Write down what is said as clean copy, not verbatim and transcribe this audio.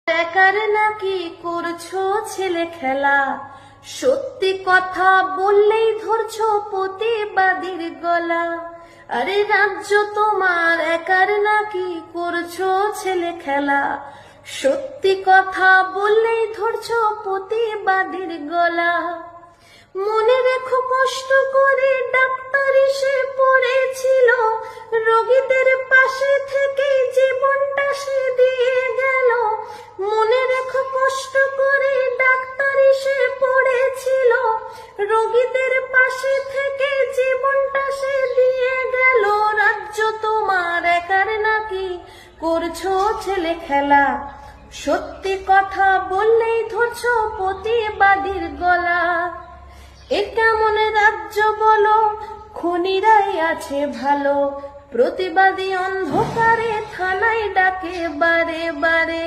একার নাকি করছো ছেলে খেলা, সত্যি কথা বললেই ধরছো প্রতিবাদীর গলা। আরে রাজ্য তোমার একার নাকি করছো ছেলে খেলা, সত্যি কথা বললেই ধরছো প্রতিবাদীর গলা। মনে রেখো কষ্ট করে ডাক্তার এসে পড়েছিল, রোগীদের পাশে থেকে জীবনটা সে দিয়ে গেল। মনে রেখো কষ্ট করে ডাক্তার এসে পড়েছিল, রোগীদের পাশে থেকে জীবনটা সে দিয়ে গেল। রাজ্য তোমার একার নাকি করছো ছেলে খেলা, সত্যি কথা বললেই ধরছো প্রতিবাদীর গলা। এ কেমন রাজ্য বলো, খুনিরাই আছে ভালো, প্রতিবাদী অন্ধকারে থানায় ডাকে বারে বারে।